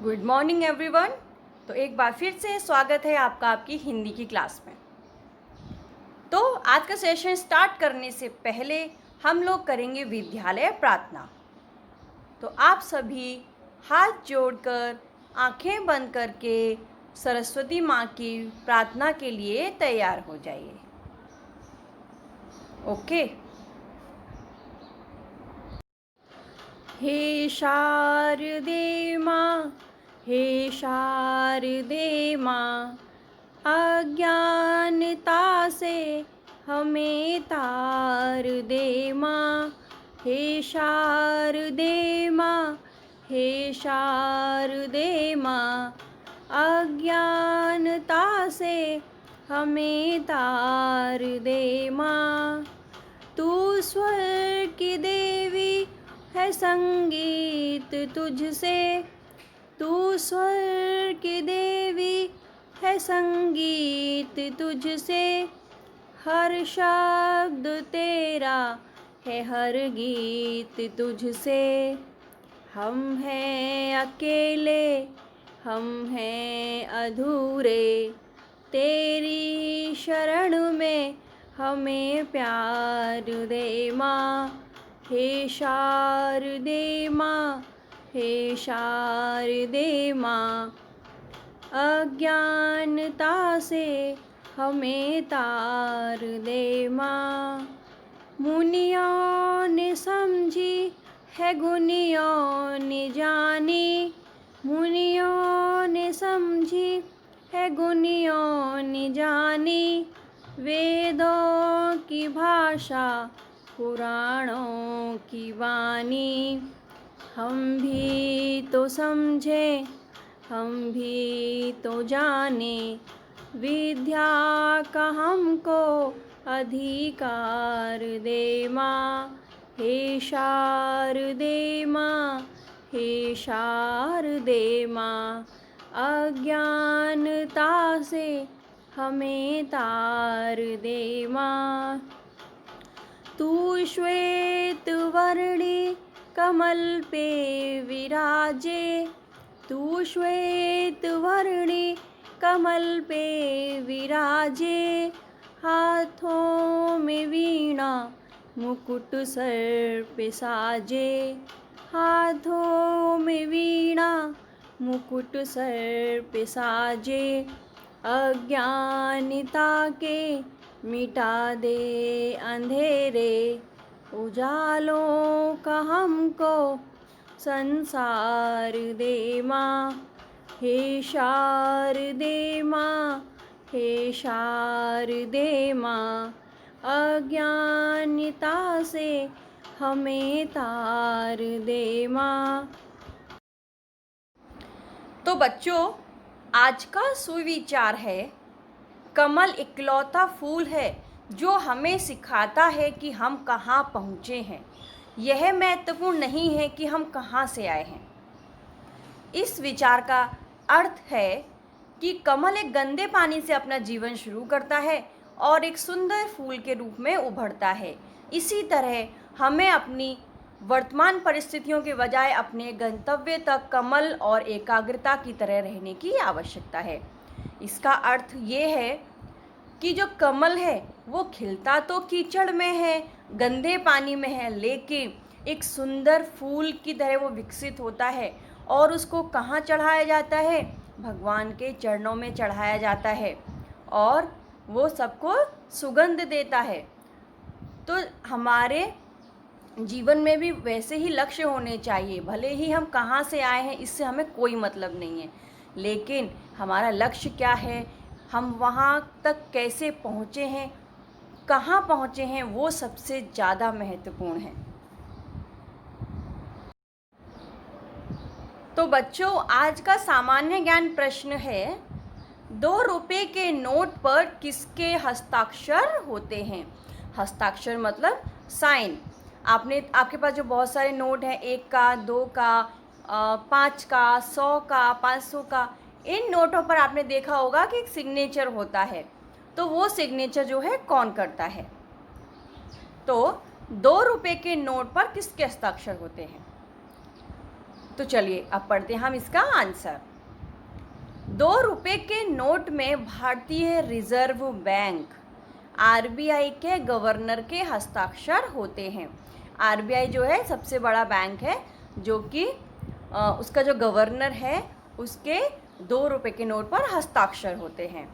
Good morning everyone. तो एक बार फिर से स्वागत है आपका आपकी हिंदी की क्लास में। तो आज का सेशन स्टार्ट करने से पहले हम लोग करेंगे विद्यालय प्रार्थना। तो आप सभी हाथ जोड़कर आंखें बंद करके सरस्वती माँ की प्रार्थना के लिए तैयार हो जाइए। ओके। हे शारदे माँ, हे शारदे माँ, अज्ञानता से हमें तार दे माँ। हे शारदे माँ, हे शारदे माँ, अज्ञानता से हमें तार दे माँ। तू स्वर की देवी है संगीत तुझसे, तू स्वर की देवी है संगीत तुझसे। हर शब्द तेरा है हर गीत तुझसे। हम हैं अकेले, हम हैं अधूरे, तेरी शरण में हमें प्यार दे माँ। हे शारदे माँ, हे शारदे माँ, अज्ञानता से हमें तार दे माँ। मुनियों ने समझी है गुनियों ने जानी, मुनियों ने समझी है गुनियों ने जानी। वेदों की भाषा पुराणों की वाणी, हम भी तो समझे, हम भी तो जाने, विद्या का हमको अधिकार दे माँ। हे शारदे माँ, हे शारदे माँ, अज्ञानता से हमें तार दे माँ। तू श्वेत वर्णी कमल पे विराजे, तू श्वेत वर्णी कमल पे विराजे। हाथों में वीणा मुकुट सर पे साजे, हाथों में वीणा मुकुट सर पे साजे। अज्ञानता के मिटा दे अंधेरे, उजालों का हमको संसार दे माँ। हे शारदे माँ, हे शारदे माँ, अज्ञानता से हमें तार दे माँ। तो बच्चों, आज का सुविचार है, कमल इकलौता फूल है जो हमें सिखाता है कि हम कहाँ पहुँचे हैं। यह महत्वपूर्ण नहीं है कि हम कहाँ से आए हैं। इस विचार का अर्थ है कि कमल एक गंदे पानी से अपना जीवन शुरू करता है और एक सुंदर फूल के रूप में उभरता है। इसी तरह हमें अपनी वर्तमान परिस्थितियों के बजाय अपने गंतव्य तक कमल और एकाग्रता की तरह रहने की आवश्यकता है। इसका अर्थ ये है कि जो कमल है वो खिलता तो कीचड़ में है, गंदे पानी में है, लेकिन एक सुंदर फूल की तरह वो विकसित होता है और उसको कहाँ चढ़ाया जाता है? भगवान के चरणों में चढ़ाया जाता है और वो सबको सुगंध देता है। तो हमारे जीवन में भी वैसे ही लक्ष्य होने चाहिए। भले ही हम कहाँ से आए हैं इससे हमें कोई मतलब नहीं है, लेकिन हमारा लक्ष्य क्या है, हम वहाँ तक कैसे पहुँचे हैं, कहाँ पहुँचे हैं, वो सबसे ज़्यादा महत्वपूर्ण है। तो बच्चों, आज का सामान्य ज्ञान प्रश्न है, 2 रुपये के नोट पर किसके हस्ताक्षर होते हैं? हस्ताक्षर मतलब साइन। आपके पास जो बहुत सारे नोट हैं, 1 का, 2 का, 5 का, 100 का, 500 का, इन नोटों पर आपने देखा होगा कि एक सिग्नेचर होता है। तो वो सिग्नेचर जो है कौन करता है? तो 2 रुपए के नोट पर किसके हस्ताक्षर होते हैं? तो चलिए अब पढ़ते हैं हम इसका आंसर। 2 रुपए के नोट में भारतीय रिजर्व बैंक आरबीआई के गवर्नर के हस्ताक्षर होते हैं। आरबीआई जो है सबसे बड़ा बैंक है, जो कि उसका जो गवर्नर है उसके 2 रुपए के नोट पर हस्ताक्षर होते हैं।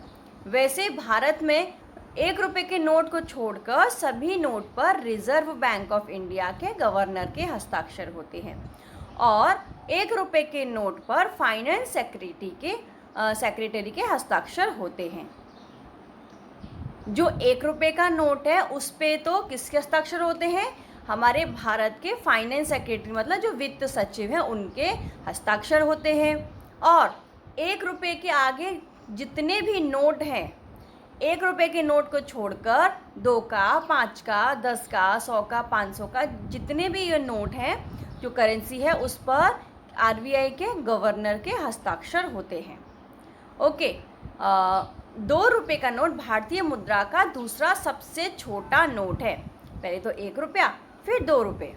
वैसे भारत में 1 रुपए के नोट को छोड़कर सभी नोट पर रिजर्व बैंक ऑफ इंडिया के गवर्नर के हस्ताक्षर होते हैं और 1 रुपए के नोट पर फाइनेंस सेक्रेटरी के हस्ताक्षर होते हैं। जो 1 रुपए का नोट है उस पे तो किसके हस्ताक्षर होते हैं? हमारे भारत के फाइनेंस सेक्रेटरी मतलब जो वित्त सचिव हैं उनके हस्ताक्षर होते हैं। और 1 रुपए के आगे जितने भी नोट हैं, 1 रुपए के नोट को छोड़कर 2 का, 5 का, 10 का, 100 का, 500 का, जितने भी ये नोट हैं जो करेंसी है उस पर आरबीआई के गवर्नर के हस्ताक्षर होते हैं। ओके, 2 रुपए का नोट भारतीय मुद्रा का दूसरा सबसे छोटा नोट है। पहले तो 1 रुपया, फिर 2 रुपए।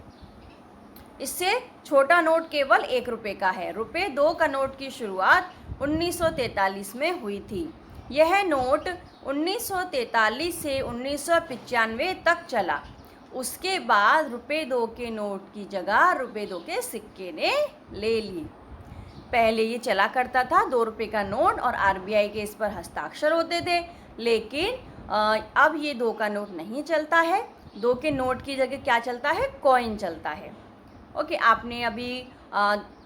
इससे छोटा नोट केवल 1 रुपए का है। रुपए 2 का नोट की शुरुआत 1943 में हुई थी। यह नोट 1943 से 1995 तक चला। उसके बाद रुपए 2 के नोट की जगह रुपए 2 के सिक्के ने ले ली। पहले ये चला करता था 2 रुपए का नोट और आरबीआई के इस पर हस्ताक्षर होते थे, लेकिन अब ये 2 का नोट नहीं चलता है। 2 के नोट की जगह क्या चलता है? कॉइन चलता है। ओके, आपने अभी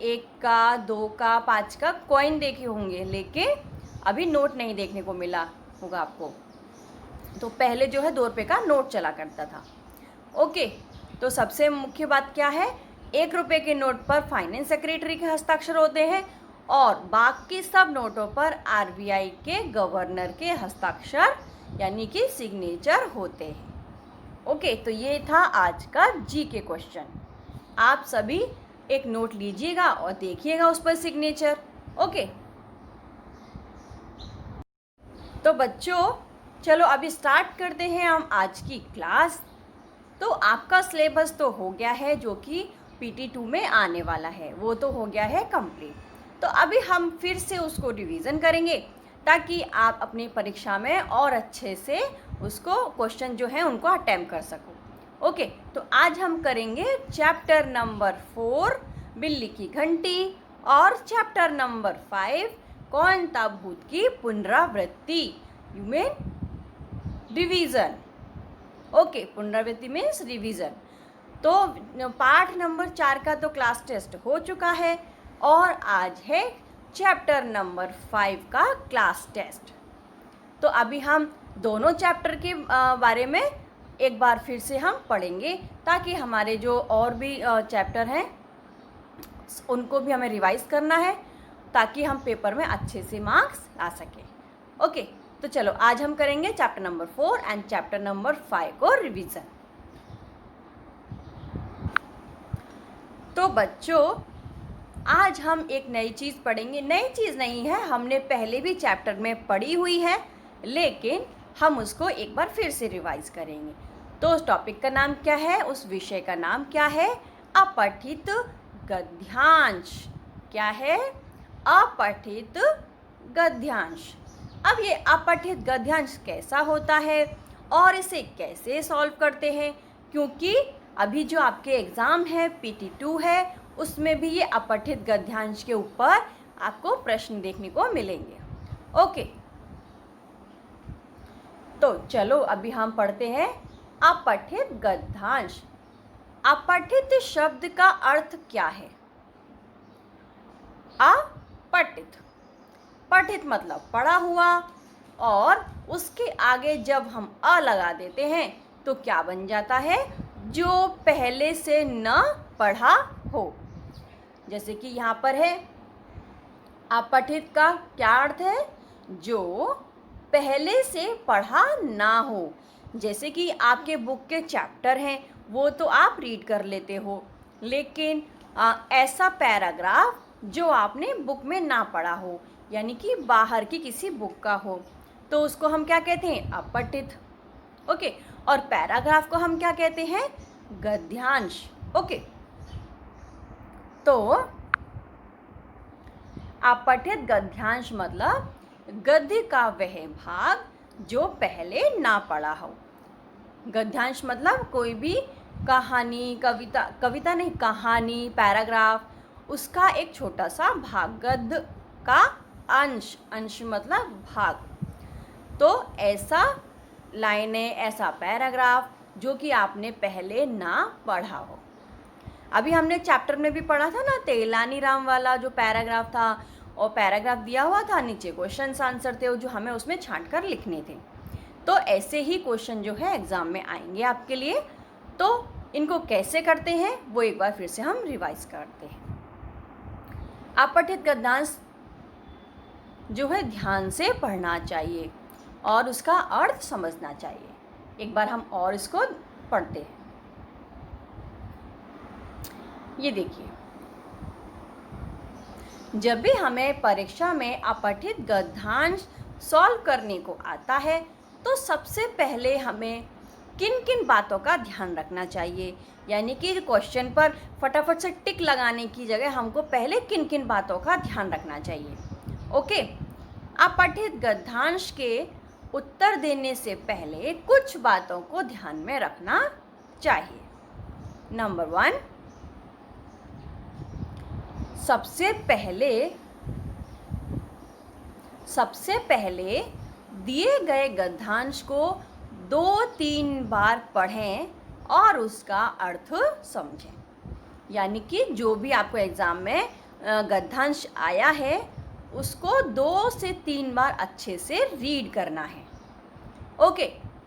1 का, 2 का, 5 का कॉइन देखे होंगे, लेकिन अभी नोट नहीं देखने को मिला होगा आपको। तो पहले जो है 2 रुपए का नोट चला करता था। ओके, तो सबसे मुख्य बात क्या है? 1 रुपए के नोट पर फाइनेंस सेक्रेटरी के हस्ताक्षर होते हैं और बाकी सब नोटों पर आरबीआई के गवर्नर के हस्ताक्षर यानी कि सिग्नेचर होते हैं। ओके, तो ये था आज का जी के क्वेश्चन। आप सभी एक नोट लीजिएगा और देखिएगा उस पर सिग्नेचर। ओके, तो बच्चों चलो अभी स्टार्ट करते हैं हम आज की क्लास। तो आपका सिलेबस तो हो गया है, जो कि PT2 में आने वाला है, वो तो हो गया है कंप्लीट। तो अभी हम फिर से उसको रिवीजन करेंगे ताकि आप अपनी परीक्षा में और अच्छे से उसको क्वेश्चन जो है उनको अटेम्प्ट कर सको। ओके, तो आज हम करेंगे चैप्टर नंबर 4 बिल्ली की घंटी और चैप्टर नंबर 5 कौन-ता भूत की पुनरावृत्ति, यू मीन रिवीजन। ओके, पुनरावृत्ति मीन्स रिवीजन। तो पाठ नंबर 4 का तो क्लास टेस्ट हो चुका है और आज है चैप्टर नंबर 5 का क्लास टेस्ट। तो अभी हम दोनों चैप्टर के बारे में एक बार फिर से हम पढ़ेंगे ताकि हमारे जो और भी चैप्टर हैं उनको भी हमें रिवाइज करना है ताकि हम पेपर में अच्छे से मार्क्स ला सकें। ओके, तो चलो आज हम करेंगे chapter number 4 and chapter number 5 को रिवीजन। तो बच्चों आज हम एक नई चीज़ पढ़ेंगे। नई चीज़ नहीं है, हमने पहले भी चैप्टर में पढ़ी हुई है, लेकिन हम उसको एक बार फिर से रिवाइज करेंगे। तो उस टॉपिक का नाम क्या है, उस विषय का नाम क्या है? अपठित गद्यांश। क्या है? अपठित गद्यांश। अब ये अपठित गद्यांश कैसा होता है और इसे कैसे सॉल्व करते हैं, क्योंकि अभी जो आपके एग्ज़ाम है PT2 है उसमें भी ये अपठित गद्यांश के ऊपर आपको प्रश्न देखने को मिलेंगे। ओके, तो चलो अभी हम पढ़ते हैं अपठित गद्यांश। अपठित शब्द का अर्थ क्या है? अपठित, पठित मतलब पढ़ा हुआ, और उसके आगे जब हम अ लगा देते हैं तो क्या बन जाता है? जो पहले से न पढ़ा हो। जैसे कि यहाँ पर है अपठित का क्या अर्थ है? जो पहले से पढ़ा ना हो। जैसे कि आपके बुक के चैप्टर हैं वो तो आप रीड कर लेते हो, लेकिन ऐसा पैराग्राफ जो आपने बुक में ना पढ़ा हो यानी कि बाहर की किसी बुक का हो तो उसको हम क्या कहते हैं? अपठित। ओके, और पैराग्राफ को हम क्या कहते हैं? गद्यांश। ओके, तो अपठित गद्यांश मतलब गद्य का वह भाग जो पहले ना पढ़ा हो। गद्यांश मतलब कोई भी कहानी, कविता नहीं, कहानी, पैराग्राफ, उसका एक छोटा सा भाग, गद्य का अंश, अंश मतलब भाग। तो ऐसा लाइनें, ऐसा पैराग्राफ जो कि आपने पहले ना पढ़ा हो। अभी हमने चैप्टर में भी पढ़ा था ना, तेलानी राम वाला जो पैराग्राफ था, और पैराग्राफ दिया हुआ था, नीचे क्वेश्चन आंसर थे जो हमें उसमें छांट कर लिखने थे। तो ऐसे ही क्वेश्चन जो है एग्ज़ाम में आएंगे आपके लिए। तो इनको कैसे करते हैं वो एक बार फिर से हम रिवाइज करते हैं। अपठित गद्यांश जो है ध्यान से पढ़ना चाहिए और उसका अर्थ समझना चाहिए। एक बार हम और इसको पढ़ते हैं। ये देखिए, जब भी हमें परीक्षा में अपठित गद्यांश सॉल्व करने को आता है तो सबसे पहले हमें किन किन बातों का ध्यान रखना चाहिए, यानी कि क्वेश्चन पर फटाफट से टिक लगाने की जगह हमको पहले किन किन बातों का ध्यान रखना चाहिए। ओके, अपठित गद्यांश के उत्तर देने से पहले कुछ बातों को ध्यान में रखना चाहिए। नंबर 1, सबसे पहले दिए गए गद्यांश को 2-3 बार पढ़ें और उसका अर्थ समझें। यानी कि जो भी आपको एग्ज़ाम में गद्यांश आया है उसको 2 से 3 बार अच्छे से रीड करना है। ओके,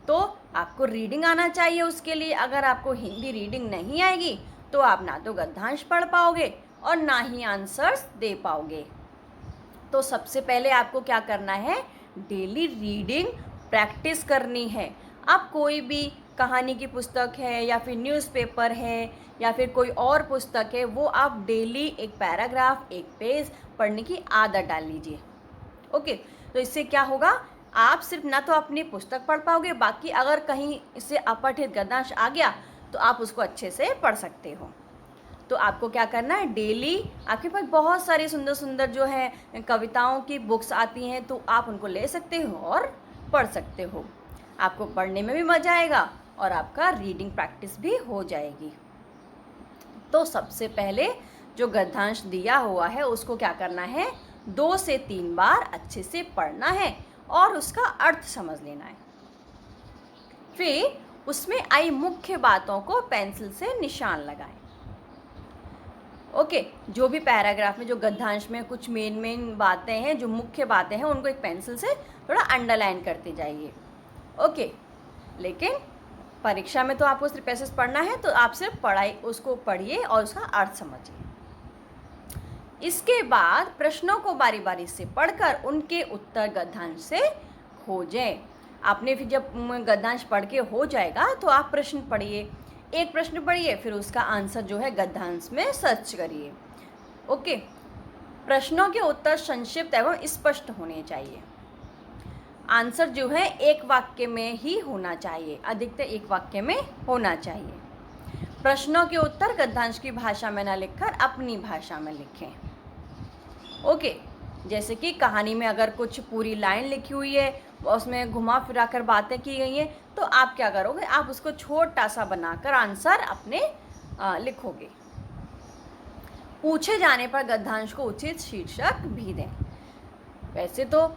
तो आपको रीडिंग आना चाहिए उसके लिए। अगर आपको हिंदी रीडिंग नहीं आएगी तो आप ना तो गद्यांश पढ़ पाओगे और ना ही आंसर्स दे पाओगे। तो सबसे पहले आपको क्या करना है, डेली रीडिंग प्रैक्टिस करनी है। आप कोई भी कहानी की पुस्तक है या फिर न्यूज़पेपर है या फिर कोई और पुस्तक है, वो आप डेली एक पैराग्राफ, एक पेज पढ़ने की आदत डाल लीजिए। ओके, तो इससे क्या होगा, आप सिर्फ ना तो अपनी पुस्तक पढ़ पाओगे, बाकी अगर कहीं इससे अपठित गद्यांश आ गया तो आप उसको अच्छे से पढ़ सकते हो। तो आपको क्या करना है, डेली आपके पास बहुत सारी सुंदर सुंदर जो है कविताओं की बुक्स आती हैं, तो आप उनको ले सकते हो और पढ़ सकते हो। आपको पढ़ने में भी मज़ा आएगा और आपका रीडिंग प्रैक्टिस भी हो जाएगी। तो सबसे पहले जो गद्यांश दिया हुआ है उसको क्या करना है, 2 से 3 बार अच्छे से पढ़ना है और उसका अर्थ समझ लेना है। फिर उसमें आई मुख्य बातों को पेंसिल से निशान लगाएं। ओके, जो भी पैराग्राफ में जो गद्यांश में कुछ मेन बातें हैं, जो मुख्य बातें हैं, उनको एक पेंसिल से थोड़ा अंडरलाइन करते जाइए। ओके, लेकिन परीक्षा में तो आपको सिर्फ पैसेज पढ़ना है, तो आप सिर्फ उसको पढ़िए और उसका अर्थ समझिए। इसके बाद प्रश्नों को बारी बारी से पढ़कर उनके उत्तर गद्यांश से खोजें। आपने फिर जब गद्यांश पढ़ के हो जाएगा तो आप प्रश्न पढ़िए, एक प्रश्न पढ़िए, फिर उसका आंसर जो है गद्यांश में सर्च करिए। ओके, प्रश्नों के उत्तर संक्षिप्त एवं स्पष्ट होने चाहिए। आंसर जो है एक वाक्य में ही होना चाहिए, अधिकतर एक वाक्य में होना चाहिए। प्रश्नों के उत्तर गद्यांश की भाषा में ना लिखकर अपनी भाषा में लिखें। ओके, जैसे कि कहानी में अगर कुछ पूरी लाइन लिखी हुई है, उसमें घुमा फिरा कर बातें की गई हैं, तो आप क्या करोगे, आप उसको छोटा सा बनाकर आंसर अपने लिखोगे। पूछे जाने पर गद्यांश को उचित शीर्षक भी दें। वैसे तो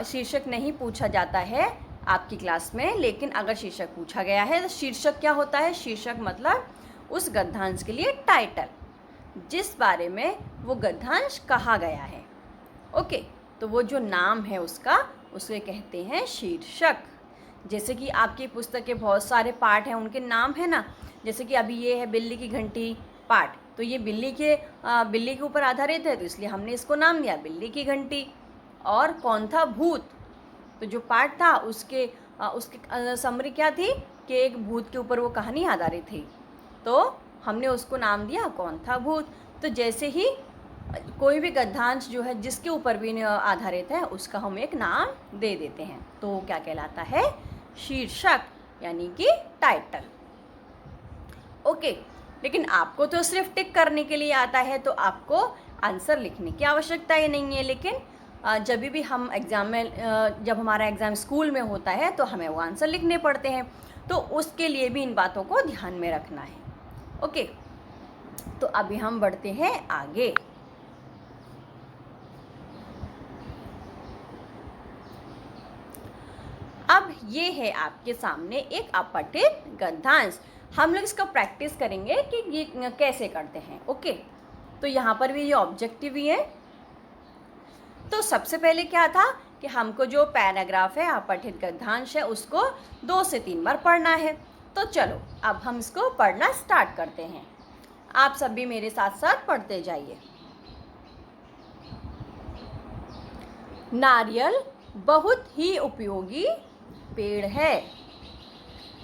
शीर्षक नहीं पूछा जाता है आपकी क्लास में, लेकिन अगर शीर्षक पूछा गया है तो शीर्षक क्या होता है, शीर्षक मतलब उस गद्यांश के लिए टाइटल, जिस बारे में वो गद्यांश कहा गया है। ओके, तो वो जो नाम है उसका, उसे कहते हैं शीर्षक। जैसे कि आपकी पुस्तक के बहुत सारे पार्ट हैं, उनके नाम है ना, जैसे कि अभी ये है बिल्ली की घंटी पार्ट, तो ये बिल्ली के ऊपर आधारित है, तो इसलिए हमने इसको नाम दिया बिल्ली की घंटी। और कौन था, भूत, तो जो पार्ट था उसके समरी क्या थी कि एक भूत के ऊपर वो कहानी आधारित थी, तो हमने उसको नाम दिया कौन था, भूत। तो जैसे ही कोई भी गद्यांश जो है जिसके ऊपर भी आधारित है उसका हम एक नाम दे देते हैं, तो क्या कहलाता है, शीर्षक यानी कि टाइटल। ओके, लेकिन आपको तो सिर्फ टिक करने के लिए आता है, तो आपको आंसर लिखने की आवश्यकता ही नहीं है। लेकिन जब भी हम एग्ज़ाम में जब हमारा एग्ज़ाम स्कूल में होता है तो हमें वो आंसर लिखने पड़ते हैं, तो उसके लिए भी इन बातों को ध्यान में रखना है। ओके, तो अभी हम बढ़ते हैं आगे। अब ये है आपके सामने एक अपठित गद्यांश। हम लोग इसका प्रैक्टिस करेंगे कि ये कैसे करते हैं। ओके, तो यहाँ पर भी ये ऑब्जेक्टिव ही है। तो सबसे पहले क्या था कि हमको जो पैराग्राफ है, अपठित गद्यांश है, उसको 2 से 3 बार पढ़ना है। तो चलो अब हम इसको पढ़ना स्टार्ट करते हैं। आप सब भी मेरे साथ साथ पढ़ते जाइए। नारियल बहुत ही उपयोगी पेड़ है।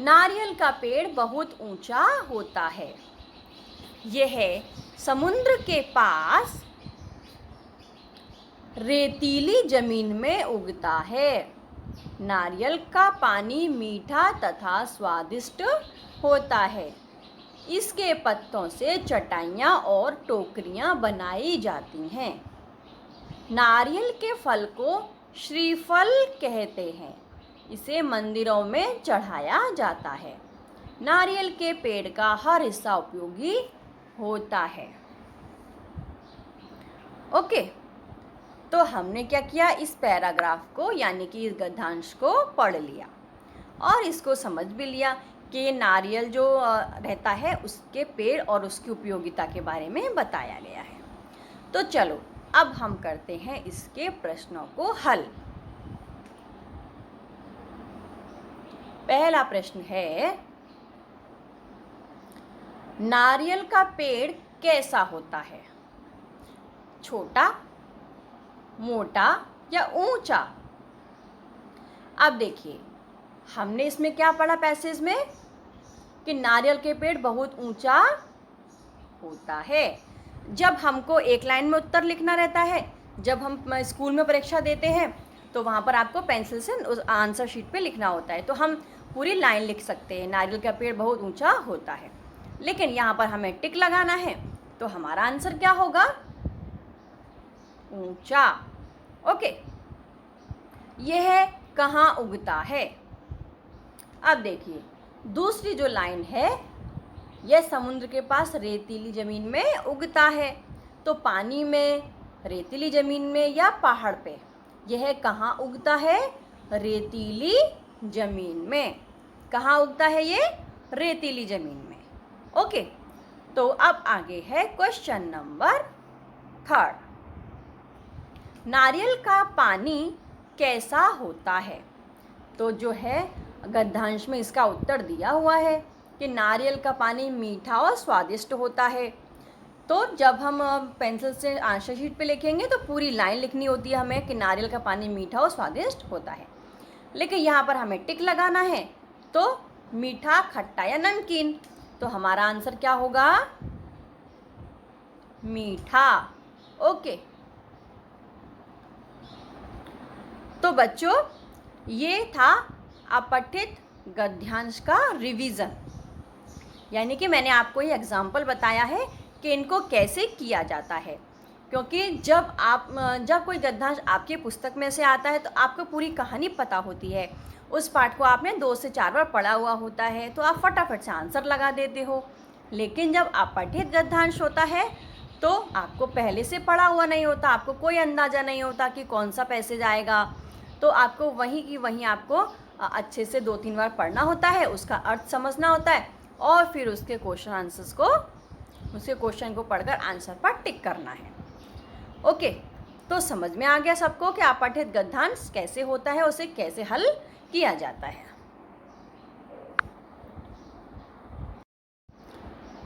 नारियल का पेड़ बहुत ऊंचा होता है। यह समुद्र के पास रेतीली जमीन में उगता है। नारियल का पानी मीठा तथा स्वादिष्ट होता है। इसके पत्तों से चटाइयाँ और टोकरियाँ बनाई जाती हैं। नारियल के फल को श्रीफल कहते हैं। इसे मंदिरों में चढ़ाया जाता है। नारियल के पेड़ का हर हिस्सा उपयोगी होता है। ओके, तो हमने क्या किया, इस पैराग्राफ को यानी कि इस गद्यांश को पढ़ लिया और इसको समझ भी लिया कि नारियल जो रहता है उसके पेड़ और उसकी उपयोगिता के बारे में बताया गया है। तो चलो अब हम करते हैं इसके प्रश्नों को हल। पहला प्रश्न है, नारियल का पेड़ कैसा होता है? छोटा, मोटा या ऊंचा? अब देखिए, हमने इसमें क्या पढ़ा पैसेज में कि नारियल के पेड़ बहुत ऊंचा होता है। जब हमको एक लाइन में उत्तर लिखना रहता है, जब हम स्कूल में परीक्षा देते हैं तो वहाँ पर आपको पेंसिल से उस आंसर शीट पे लिखना होता है, तो हम पूरी लाइन लिख सकते हैं, नारियल का पेड़ बहुत ऊंचा होता है। लेकिन यहाँ पर हमें टिक लगाना है, तो हमारा आंसर क्या होगा? ऊंचा। ओके, यह कहाँ उगता है? अब देखिए, दूसरी जो लाइन है, यह समुद्र के पास रेतीली ज़मीन में उगता है। तो पानी में, रेतीली ज़मीन में या पहाड़ पे, यह कहाँ उगता है? रेतीली ज़मीन में। कहाँ उगता है ये? रेतीली ज़मीन में। ओके, तो अब आगे है क्वेश्चन नंबर 3। नारियल का पानी कैसा होता है? तो जो है गद्यांश में इसका उत्तर दिया हुआ है कि नारियल का पानी मीठा और स्वादिष्ट होता है। तो जब हम पेंसिल से आंसर शीट पे लिखेंगे तो पूरी लाइन लिखनी होती है हमें कि नारियल का पानी मीठा और स्वादिष्ट होता है। लेकिन यहाँ पर हमें टिक लगाना है, तो मीठा, खट्टा या नमकीन। तो हमारा आंसर क्या होगा? मीठा। ओके, तो बच्चों ये था अपठित गद्यांश का रिवीजन, यानी कि मैंने आपको ये एग्जाम्पल बताया है कि इनको कैसे किया जाता है। क्योंकि जब कोई गद्यांश आपकी पुस्तक में से आता है तो आपको पूरी कहानी पता होती है, उस पाठ को आपने 2 से 4 बार पढ़ा हुआ होता है, तो आप फटाफट से आंसर लगा देते हो। लेकिन जब अपठित गद्यांश होता है तो आपको पहले से पढ़ा हुआ नहीं होता, आपको कोई अंदाज़ा नहीं होता कि कौन सा पैसेज आएगा, तो आपको वहीं की वहीं आपको अच्छे से 2-3 बार पढ़ना होता है, उसका अर्थ समझना होता है और फिर उसके क्वेश्चन को पढ़कर आंसर पर टिक करना है। ओके, तो समझ में आ गया सबको कि अपठित गद्यांश कैसे होता है, उसे कैसे हल किया जाता है।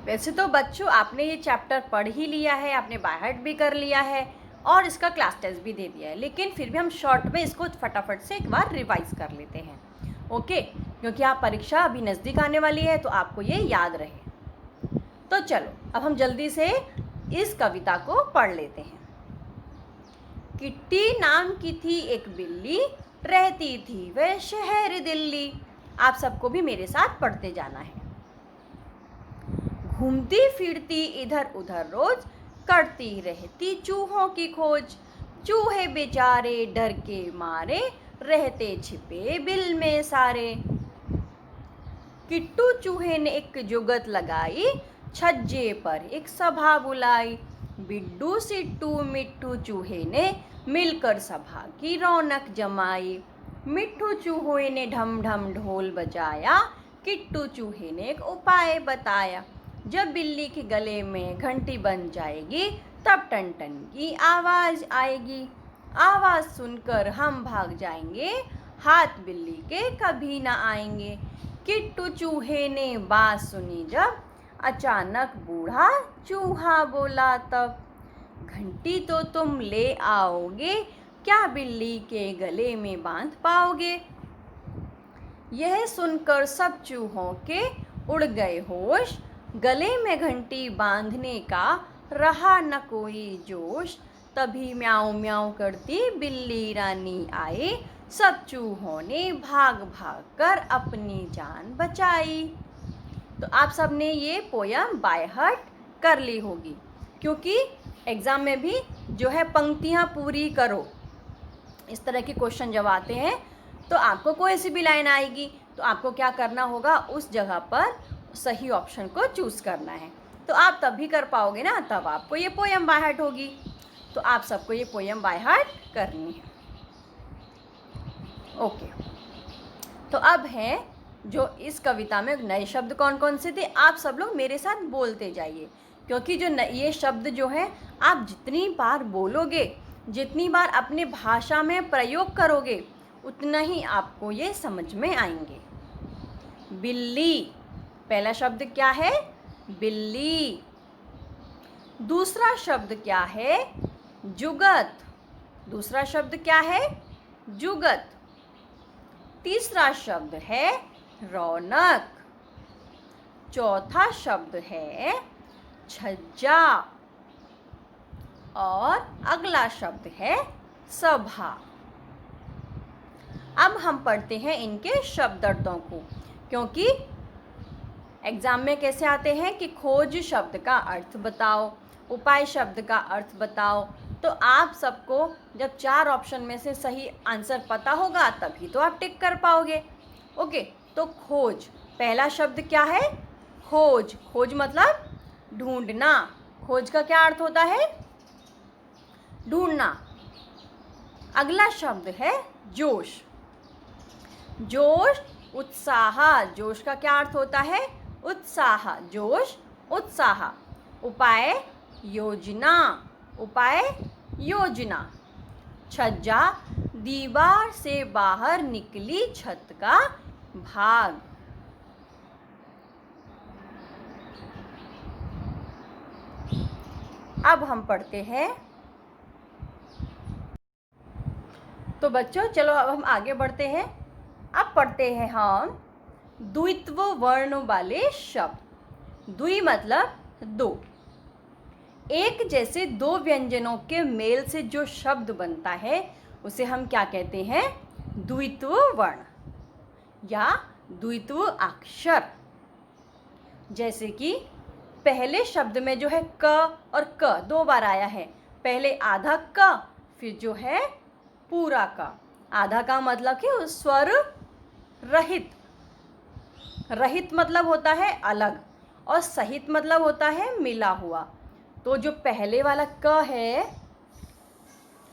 वैसे तो बच्चों आपने ये चैप्टर पढ़ ही लिया है, आपने बाय हार्ट भी कर लिया है और इसका क्लास टेस्ट भी दे दिया है, लेकिन फिर भी हम शॉर्ट में इसको फटाफट से एक बार रिवाइज कर लेते हैं। ओके, क्योंकि आप परीक्षा अभी नज़दीक आने वाली है तो आपको ये याद रहे। तो चलो अब हम जल्दी से इस कविता को पढ़ लेते हैं। किट्टी नाम की थी एक बिल्ली, रहती थी वह शहर दिल्ली। आप सबको भी मेरे साथ पढ़ते जाना है। घूमती फिरती इधर उधर रोज, करती रहती चूहों की खोज। चूहे बेचारे डर के मारे, रहते छिपे बिल में सारे। किट्टू चूहे ने एक जुगत लगाई, छज्जे पर एक सभा बुलाई। बिड्डू सिट्टू मिट्ठू चूहे ने मिलकर सभा की रौनक जमाई। मिट्ठू चूहे ने ढम ढम ढोल बजाया, किट्टू चूहे ने एक उपाय बताया। जब बिल्ली के गले में घंटी बन जाएगी, तब टन टन की आवाज आएगी। आवाज सुनकर हम भाग जाएंगे, हाथ बिल्ली के कभी ना आएंगे। किट्टू चूहे ने बात सुनी जब, अचानक बूढ़ा चूहा बोला तब। घंटी तो तुम ले आओगे, क्या बिल्ली के गले में बांध पाओगे? यह सुनकर सब चूहों के उड़ गए होश, गले में घंटी बांधने का रहा न कोई जोश। तभी म्याऊं म्याऊं करती बिल्ली रानी आई, सब चूहों ने भाग भाग कर अपनी जान बचाई। तो आप सब ने ये पोयम बाय हार्ट कर ली होगी, क्योंकि एग्ज़ाम में भी जो है पंक्तियाँ पूरी करो, इस तरह के क्वेश्चन जब आते हैं तो आपको कोई सी भी लाइन आएगी तो आपको क्या करना होगा, उस जगह पर सही ऑप्शन को चूज़ करना है। तो आप तब भी कर पाओगे ना, तब आपको ये पोयम बाय हार्ट होगी। तो आप सबको ये पोयम बाय हार्ट करनी है। ओके, तो अब है जो इस कविता में नए शब्द कौन कौन से थे, आप सब लोग मेरे साथ बोलते जाइए, क्योंकि जो ये शब्द जो है आप जितनी बार बोलोगे, जितनी बार अपने भाषा में प्रयोग करोगे, उतना ही आपको ये समझ में आएंगे। बिल्ली, पहला शब्द क्या है? बिल्ली। दूसरा शब्द क्या है? जुगत। दूसरा शब्द क्या है? जुगत। तीसरा शब्द है रौनक। चौथा शब्द है छज्जा। और अगला शब्द है सभा। अब हम पढ़ते हैं इनके शब्दार्थों को, क्योंकि एग्जाम में कैसे आते हैं कि खोज शब्द का अर्थ बताओ, उपाय शब्द का अर्थ बताओ। तो आप सबको जब 4 ऑप्शन में से सही आंसर पता होगा तभी तो आप टिक कर पाओगे। ओके, तो खोज, पहला शब्द क्या है? खोज। खोज मतलब ढूंढना। खोज का क्या अर्थ होता है? ढूंढना। अगला शब्द है जोश। जोश, उत्साह। जोश का क्या अर्थ होता है? उत्साह। जोश, उत्साह। उपाय, योजना। उपाय, योजना। छज्जा, दीवार से बाहर निकली छत का भाग। अब हम पढ़ते हैं। तो बच्चों चलो अब हम आगे बढ़ते हैं। अब पढ़ते हैं हम द्वित्व वर्ण वाले शब्द। द्वि मतलब दो। एक जैसे दो व्यंजनों के मेल से जो शब्द बनता है उसे हम क्या कहते हैं? द्वित्व वर्ण या द्वित्व अक्षर। जैसे कि पहले शब्द में जो है क और क 2 बार आया है। पहले आधा क, फिर जो है पूरा क। आधा का मतलब कि स्वर रहित। रहित मतलब होता है अलग, और सहित मतलब होता है मिला हुआ। तो जो पहले वाला क है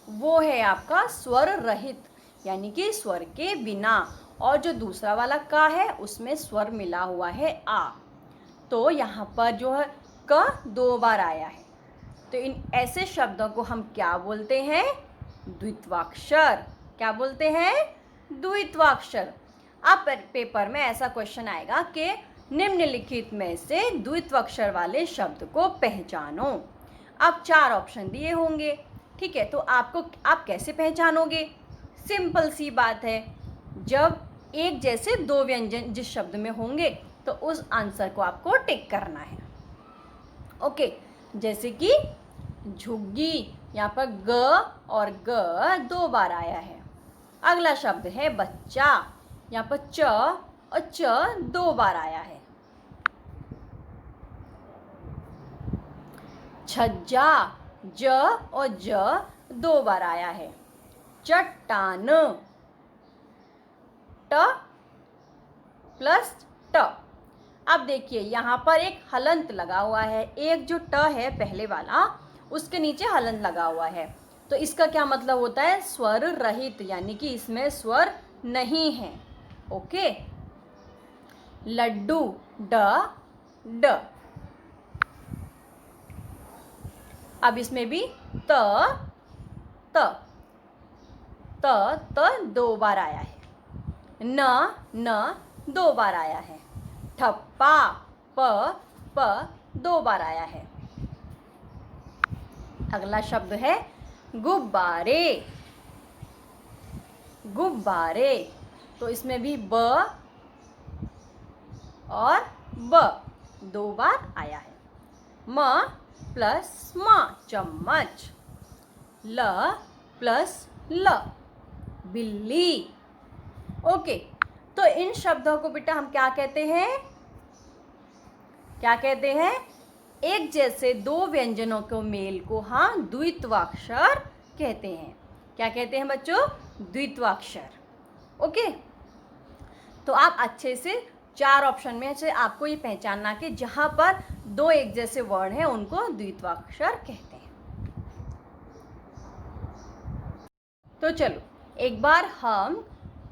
वो है आपका स्वर रहित, यानी कि स्वर के बिना। और जो दूसरा वाला क है उसमें स्वर मिला हुआ है आ। तो यहाँ पर जो है क 2 बार आया है। तो इन ऐसे शब्दों को हम क्या बोलते हैं? द्वित्वाक्षर। क्या बोलते हैं? द्वित्वाक्षर। अब पेपर में ऐसा क्वेश्चन आएगा कि निम्नलिखित में से द्वित्वाक्षर वाले शब्द को पहचानो। अब 4 ऑप्शन दिए होंगे, ठीक है। तो आप कैसे पहचानोगे? सिंपल सी बात है, जब एक जैसे 2 व्यंजन जिस शब्द में होंगे तो उस आंसर को आपको टिक करना है। ओके, जैसे कि झुग्गी, यहाँ पर ग और ग 2 बार आया है। अगला शब्द है बच्चा, यहाँ पर च और च 2 बार आया है। छज्जा ज और ज 2 बार आया है। चट्टान ट प्लस ट। अब देखिए यहाँ पर एक हलंत लगा हुआ है, एक जो ट है पहले वाला उसके नीचे हलंत लगा हुआ है, तो इसका क्या मतलब होता है? स्वर रहित, यानी कि इसमें स्वर नहीं है। ओके। लड्डू ड ड। अब इसमें भी त त त 2 बार आया है। न 2 बार आया है। ठप्पा प 2 बार आया है। अगला शब्द है गुब्बारे। गुब्बारे, तो इसमें भी ब और ब 2 बार आया है। म प्लस म चम्मच। ल प्लस ल बिल्ली। ओके, तो इन शब्दों को बेटा हम क्या कहते हैं? क्या कहते हैं? एक जैसे दो व्यंजनों के मेल को हम द्वित्वाक्षर कहते हैं। क्या कहते हैं बच्चों? द्वित्वाक्षर। ओके, तो आप अच्छे से 4 ऑप्शन में से आपको ये पहचानना कि जहाँ पर 2 एक जैसे वर्ड हैं उनको द्वित्वाक्षर कहते हैं। तो चलो एक बार हम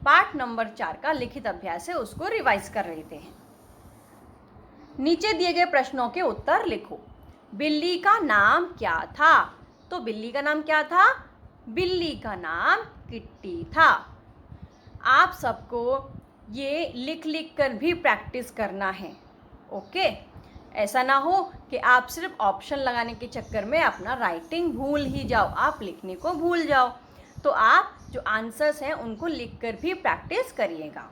पाठ नंबर 4 का लिखित अभ्यास है उसको रिवाइज कर लेते हैं। नीचे दिए गए प्रश्नों के उत्तर लिखो। बिल्ली का नाम क्या था? तो बिल्ली का नाम क्या था? बिल्ली का नाम किट्टी था। आप सबको ये लिख लिख कर भी प्रैक्टिस करना है। ओके, ऐसा ना हो कि आप सिर्फ ऑप्शन लगाने के चक्कर में अपना राइटिंग भूल ही जाओ, आप लिखने को भूल जाओ। तो आप जो आंसर्स हैं उनको लिखकर भी प्रैक्टिस करिएगा।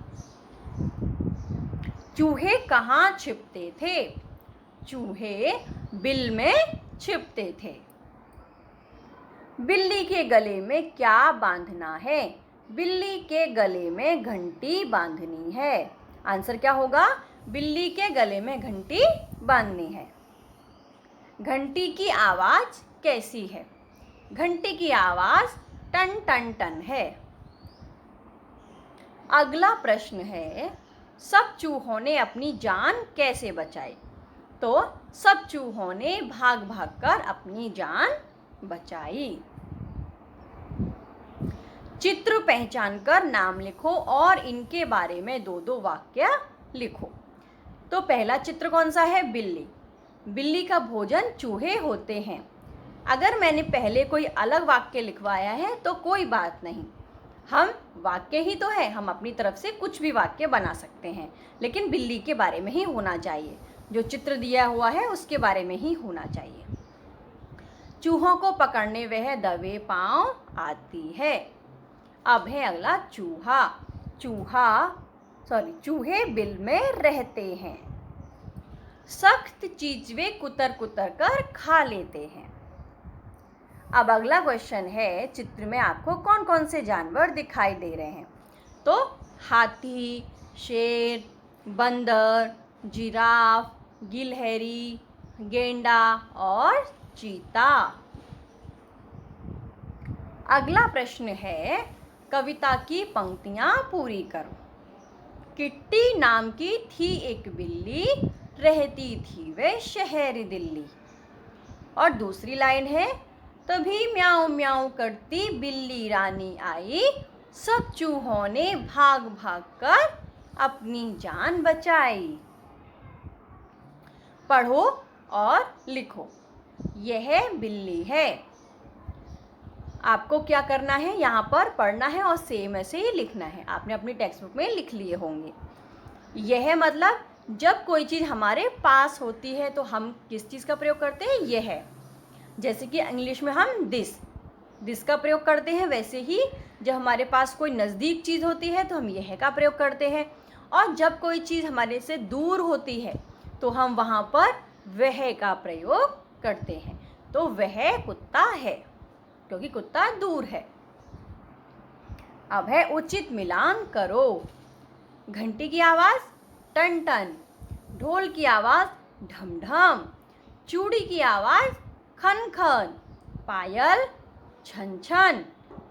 चूहे कहाँ छिपते थे? चूहे बिल में छिपते थे। बिल्ली के गले में क्या बांधना है? बिल्ली के गले में घंटी बांधनी है। आंसर क्या होगा? बिल्ली के गले में घंटी बांधनी है। घंटी की आवाज कैसी है? घंटी की आवाज टन टन टन है। अगला प्रश्न है, सब चूहों ने अपनी जान कैसे बचाई? तो सब चूहों ने भाग भाग कर अपनी जान बचाई। चित्र पहचान कर नाम लिखो और इनके बारे में 2-2 वाक्य लिखो। तो पहला चित्र कौन सा है? बिल्ली। बिल्ली का भोजन चूहे होते हैं। अगर मैंने पहले कोई अलग वाक्य लिखवाया है तो कोई बात नहीं, हम वाक्य ही तो है, हम अपनी तरफ से कुछ भी वाक्य बना सकते हैं, लेकिन बिल्ली के बारे में ही होना चाहिए। जो चित्र दिया हुआ है उसके बारे में ही होना चाहिए। चूहों को पकड़ने वह दबे पांव आती है। अब है अगला चूहा। चूहे बिल में रहते हैं। सख्त चीज वे कुतर कुतर कर खा लेते हैं। अब अगला क्वेश्चन है, चित्र में आपको कौन कौन से जानवर दिखाई दे रहे हैं? तो हाथी, शेर, बंदर, जिराफ, गिलहरी, गेंडा और चीता। अगला प्रश्न है, कविता की पंक्तियां पूरी करो। किट्टी नाम की थी एक बिल्ली, रहती थी वे शहर दिल्ली। और दूसरी लाइन है, तभी म्याऊं म्याऊं करती बिल्ली रानी आई, सब चूहों ने भाग भाग कर अपनी जान बचाई। पढ़ो और लिखो। यह बिल्ली है। आपको क्या करना है? यहाँ पर पढ़ना है और सेम ऐसे ही लिखना है। आपने अपनी टेक्स्ट बुक में लिख लिए होंगे। यह मतलब जब कोई चीज़ हमारे पास होती है तो हम किस चीज़ का प्रयोग करते हैं? यह। जैसे कि इंग्लिश में हम दिस का प्रयोग करते हैं, वैसे ही जब हमारे पास कोई नज़दीक चीज़ होती है तो हम यह का प्रयोग करते हैं, और जब कोई चीज़ हमारे से दूर होती है तो हम वहाँ पर वह का प्रयोग करते हैं। तो वह कुत्ता है, क्योंकि कुत्ता दूर है। अब है उचित मिलान करो। घंटी की आवाज़ टन टन, ढोल की आवाज़ ढम ढम, चूड़ी की आवाज़ खन खन, पायल छन छन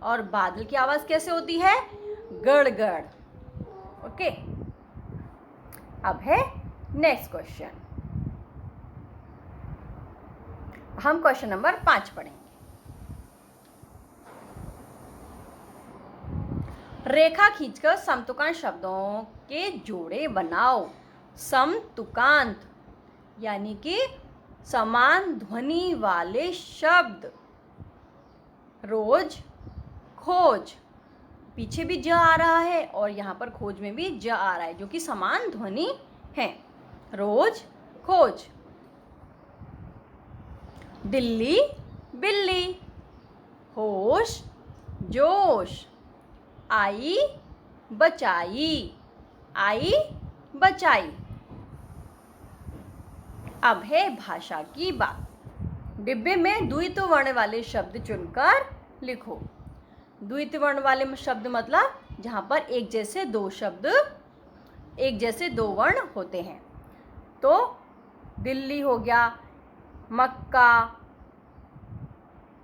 और बादल की आवाज़ कैसे होती है? गड़ गड़। ओके, अब है नेक्स्ट क्वेश्चन। हम क्वेश्चन नंबर 5 पढ़ेंगे। रेखा खींचकर समतुकांत शब्दों के जोड़े बनाओ। समतुकांत यानी कि समान ध्वनि वाले शब्द। रोज, खोज, पीछे भी ज आ रहा है और यहाँ पर खोज में भी ज आ रहा है, जो कि समान ध्वनि है। रोज, खोज। दिल्ली, बिल्ली। होश, जोश। आई, बचाई। आई, बचाई। अब है भाषा की बात। डिब्बे में द्वित्व वर्ण वाले शब्द चुनकर लिखो। द्वित्व वर्ण वाले शब्द मतलब जहाँ पर एक जैसे दो वर्ण होते हैं। तो दिल्ली हो गया, मक्का,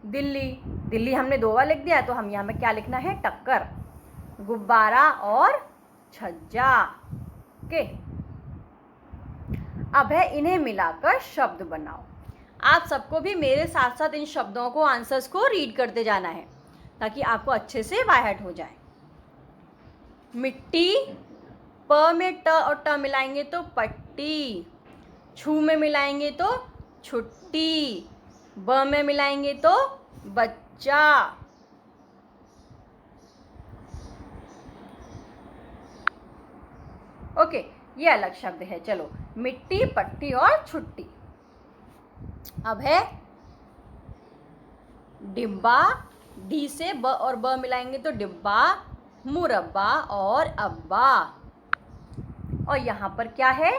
दिल्ली। दिल्ली हमने 2 बार लिख दिया, तो हम यहाँ में क्या लिखना है? टक्कर। गुब्बारा और छज्जा। ओके, अब है इन्हें मिलाकर शब्द बनाओ। आप सबको भी मेरे साथ साथ इन शब्दों को, आंसर्स को रीड करते जाना है ताकि आपको अच्छे से बाय हार्ट हो जाए। मिट्टी, प में ट और ट मिलाएंगे तो पट्टी। छू में मिलाएंगे तो छुट्टी। ब में मिलाएंगे तो बच्चा। ओके, ये अलग शब्द है। चलो, मिट्टी, पट्टी और छुट्टी। अब है डिब्बा। डी से ब और ब मिलाएंगे तो डिब्बा, मुरब्बा और अब्बा। और यहाँ पर क्या है?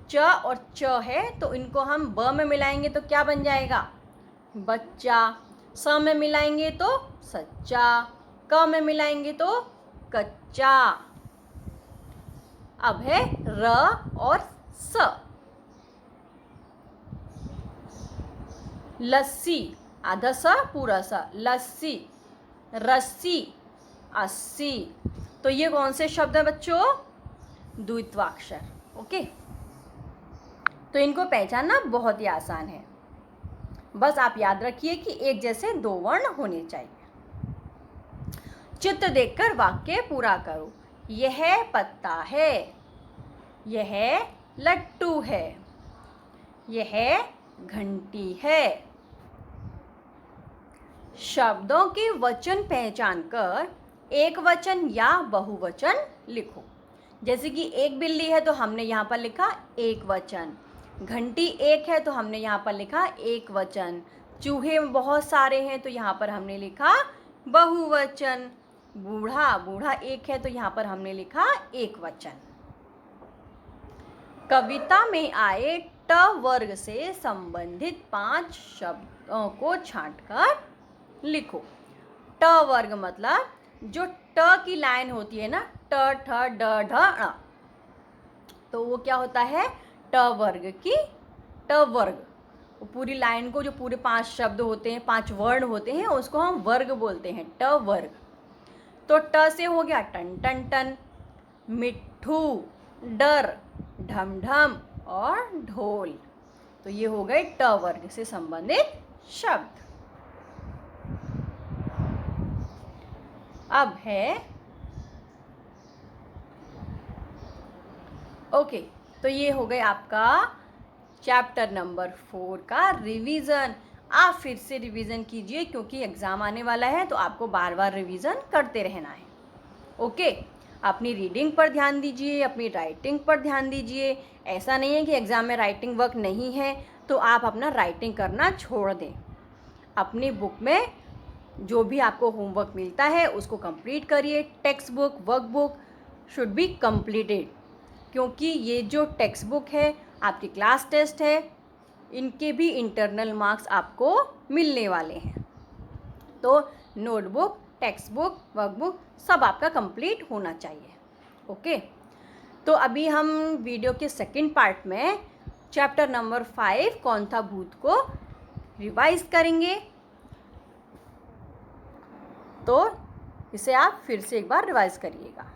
च और च है, तो इनको हम ब में मिलाएंगे तो क्या बन जाएगा? बच्चा। स में मिलाएंगे तो सच्चा। क में मिलाएंगे तो कच्चा। अब है र और स। लस्सी, आधा स पूरा स। लस्सी, रस्सी, 80। तो ये कौन से शब्द हैं बच्चों? द्वित्वाक्षर। ओके, तो इनको पहचानना बहुत ही आसान है। बस आप याद रखिए कि एक जैसे 2 वर्ण होने चाहिए। चित्र देखकर वाक्य पूरा करो। यह पत्ता है, यह लट्टू है, यह घंटी है। शब्दों के वचन पहचान कर एक वचन या बहुवचन लिखो। जैसे कि एक बिल्ली है तो हमने यहाँ पर लिखा एक वचन। घंटी एक है तो हमने यहाँ पर लिखा एक वचन। चूहे बहुत सारे हैं तो यहाँ पर हमने लिखा बहुवचन। बूढ़ा एक है तो यहाँ पर हमने लिखा एक वचन। कविता में आए ट वर्ग से संबंधित 5 शब्दों को छांटकर लिखो। ट वर्ग मतलब जो ट की लाइन होती है ना, ट ठ ड ढ ण, तो वो क्या होता है? ट वर्ग की ट वर्ग। वो पूरी लाइन को, जो पूरे 5 शब्द होते हैं, 5 वर्ण होते हैं, उसको हम वर्ग बोलते हैं, ट वर्ग। तो ट से हो गया टन टन टन, मिट्ठू, डर, ढम ढम और ढोल। तो ये हो गए ट वर्ग से संबंधित शब्द। अब है ओके, तो ये हो गए आपका चैप्टर नंबर 4 का रिवीजन। आप फिर से रिवीजन कीजिए क्योंकि एग्ज़ाम आने वाला है, तो आपको बार बार रिवीजन करते रहना है। ओके, अपनी रीडिंग पर ध्यान दीजिए, अपनी राइटिंग पर ध्यान दीजिए। ऐसा नहीं है कि एग्ज़ाम में राइटिंग वर्क नहीं है तो आप अपना राइटिंग करना छोड़ दें। अपनी बुक में जो भी आपको होमवर्क मिलता है उसको कंप्लीट करिए। Text book, workbook should be completed, क्योंकि ये जो टेक्स्ट बुक है, आपकी क्लास टेस्ट है, इनके भी इंटरनल मार्क्स आपको मिलने वाले हैं। तो नोटबुक, टेक्स्ट बुक, वर्कबुक सब आपका कंप्लीट होना चाहिए। ओके, तो अभी हम वीडियो के सेकंड पार्ट में चैप्टर नंबर 5 कौन था भूत को रिवाइज करेंगे। तो इसे आप फिर से एक बार रिवाइज करिएगा।